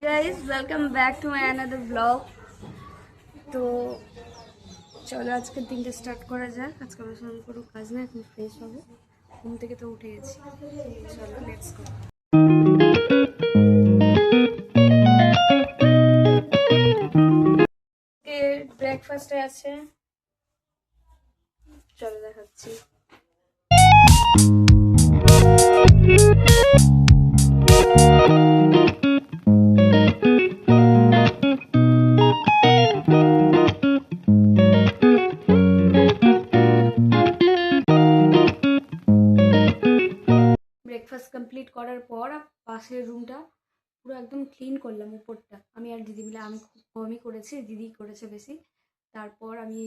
guys, welcome back to my another vlog. তো চলো আজকের দিনটা স্টার্ট করা যাক। আজকে আমার সঙ্গে কোনো কাজ না, এখন ফ্রেশ হবো। ঘুম থেকে তো উঠে গেছি, চলো লেটস গো। ব্রেকফাস্টে আছে, চলো দেখাচ্ছি। ব্রেকফাস্ট কমপ্লিট করার পর পাশের রুমটা পুরো একদম ক্লিন করলাম। উপরটা আমি আর দিদি মিলে, আমি খুব কমই করেছি, দিদি করেছে বেশি। তারপর আমি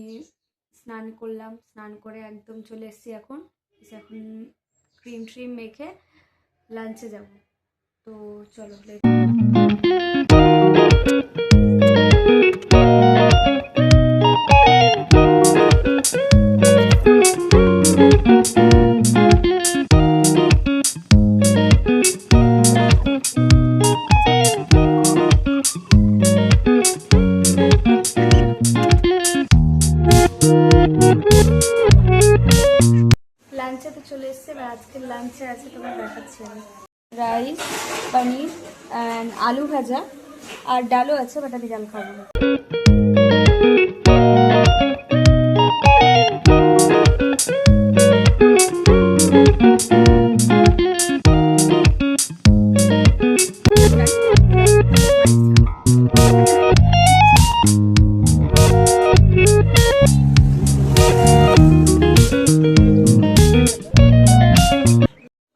স্নান করলাম, স্নান করে একদম চলে এসেছি। এখন ক্রিম ট্রিম মেখে লাঞ্চে যাব। তো চলো লাঞ্চে তো চলে এসছে। এবার আজকের লাঞ্চে আছে, তোমার দেখাচ্ছি আমি, রাইস, পনির অ্যান্ড আলু ভাজা, আর ডালও আছে, বাট আমি ডাল খাবো না।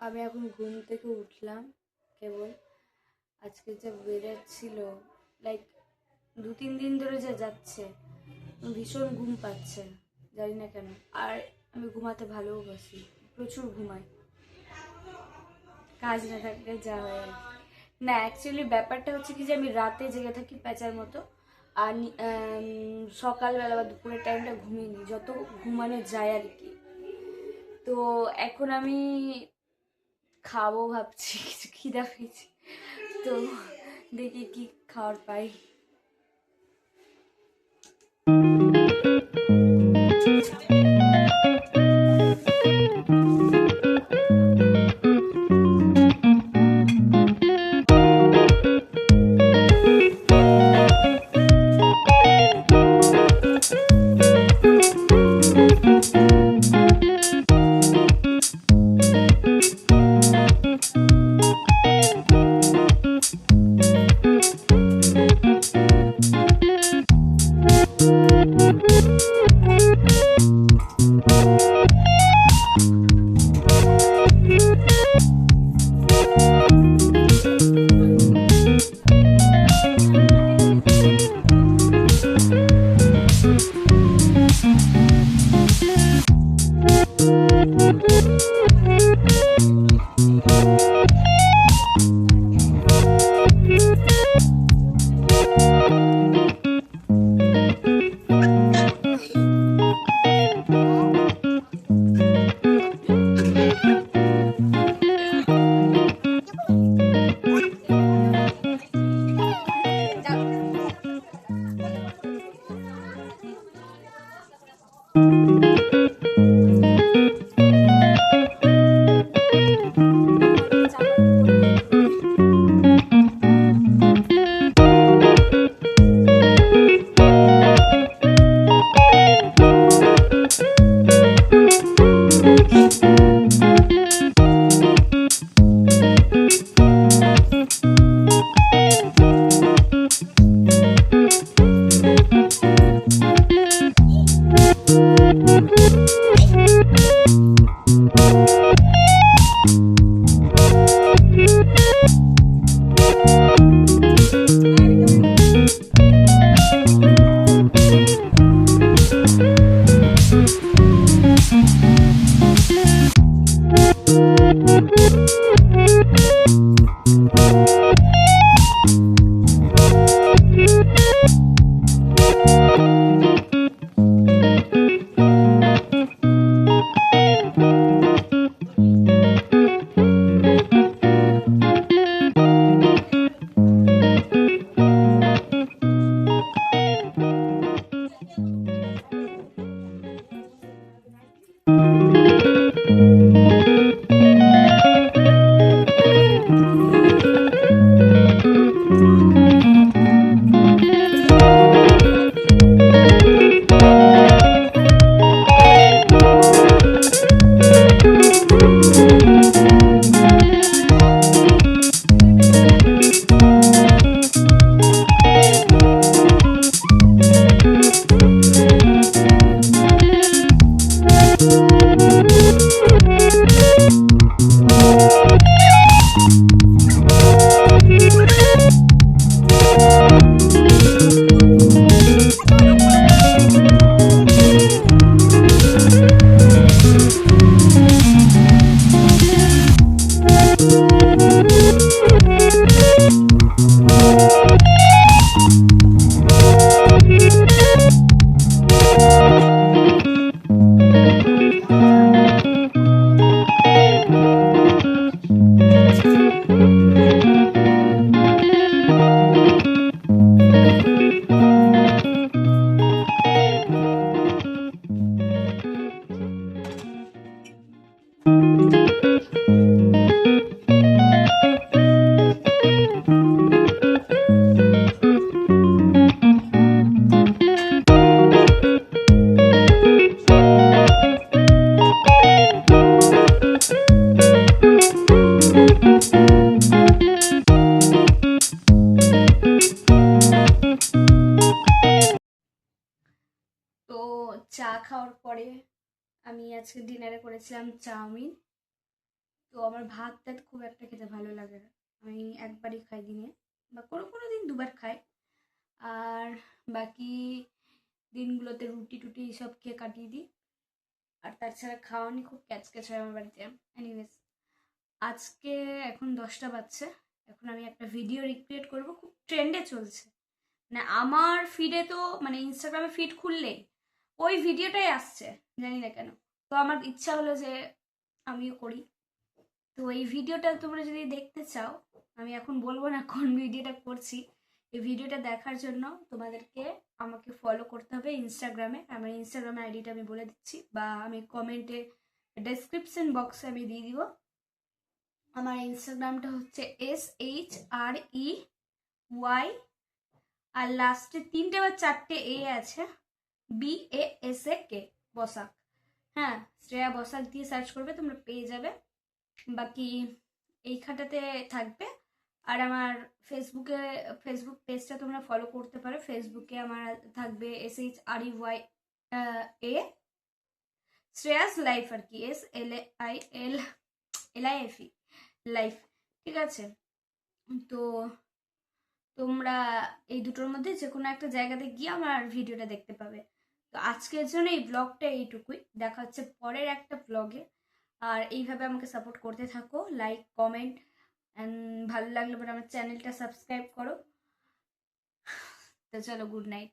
আমি এখন ঘুম থেকে উঠলাম কেবল। আজকে যা ওয়েদার ছিল, লাইক 2-3 দিন ধরে যা যাচ্ছে, ভীষণ ঘুম পাচ্ছে, জানি না কেন। আর আমি ঘুমাতে ভালোবাসি, প্রচুর ঘুমাই, কাজ না থাকলে যা হয় আর না। অ্যাকচুয়ালি ব্যাপারটা হচ্ছে কি যে আমি রাতে জেগে থাকি প্যাঁচার মতো, আর সকালবেলা বা দুপুরের টাইমটা ঘুমিয়ে নিই, যত ঘুমানো যায় আর কি। তো এখন আমি খাবো ভাবছি, কিছু খিদা পেয়েছি, তো দেখি কি খাওয়ার পাই। খাওয়ার পরে আমি আজকে ডিনারে করেছিলাম চাউমিন। তো আমার ভাত টাত খুব একটা খেতে ভালো লাগে না, আমি একবারই খাই দিনে, বা কোনো কোনো দিন দুবার খাই। আর বাকি দিনগুলোতে রুটি টুটি সব খেয়ে কাটিয়ে দিই। আর তাছাড়া খাওয়ানি খুব ক্যাচ ক্যাচ হয় আমার বাড়িতে। এনিওয়েজ, আজকে এখন 10টা বাজছে, এখন আমি একটা ভিডিও রিক্রিয়েট করব, খুব ট্রেন্ডে চলছে। মানে আমার ফিডে তো, মানে ইনস্টাগ্রামে ফিড খুললেই ওই ভিডিওটাই আসছে, জানি না কেন। তো আমার ইচ্ছা হলো যে আমিও করি। তো এই ভিডিওটা তোমরা যদি দেখতে চাও, আমি এখন বলবো না কোন ভিডিওটা করছি। এই ভিডিওটা দেখার জন্য তোমাদেরকে আমাকে ফলো করতে হবে ইনস্টাগ্রামে। আমার ইনস্টাগ্রামে আইডিটা আমি বলে দিচ্ছি, বা আমি কমেন্টে ডেসক্রিপশন বক্সে আমি দিয়ে দিব। আমার ইনস্টাগ্রামটা হচ্ছে SHREY, আর লাস্টে 3টে বা 4টে এ আছে, BASAK, বসাক। হ্যাঁ, শ্রেয়া বসাক দিয়ে সার্চ করবে, তোমরা পেয়ে যাবে। বাকি এইখানটাতে থাকবে। আর আমার ফেসবুক পেজটা তোমরা ফলো করতে পারো। ফেসবুকে আমার থাকবে SHREY শ্রেয়াস লাইফ, আর কি SLAILIFE লাইফ, ঠিক আছে? তো তোমরা এই দুটোর মধ্যে যে কোনো একটা জায়গাতে গিয়ে আমার ভিডিওটা দেখতে পাবে। তো আজকের জন্য এই ব্লগটা এইটুকুই, দেখা হচ্ছে পরের একটা ব্লগে। আর এইভাবে আমাকে সাপোর্ট করতে থাকো, লাইক কমেন্ট অ্যান্ড ভালো লাগলে পরে আমার চ্যানেলটা সাবস্ক্রাইব করো। তো চলো, গুড নাইট।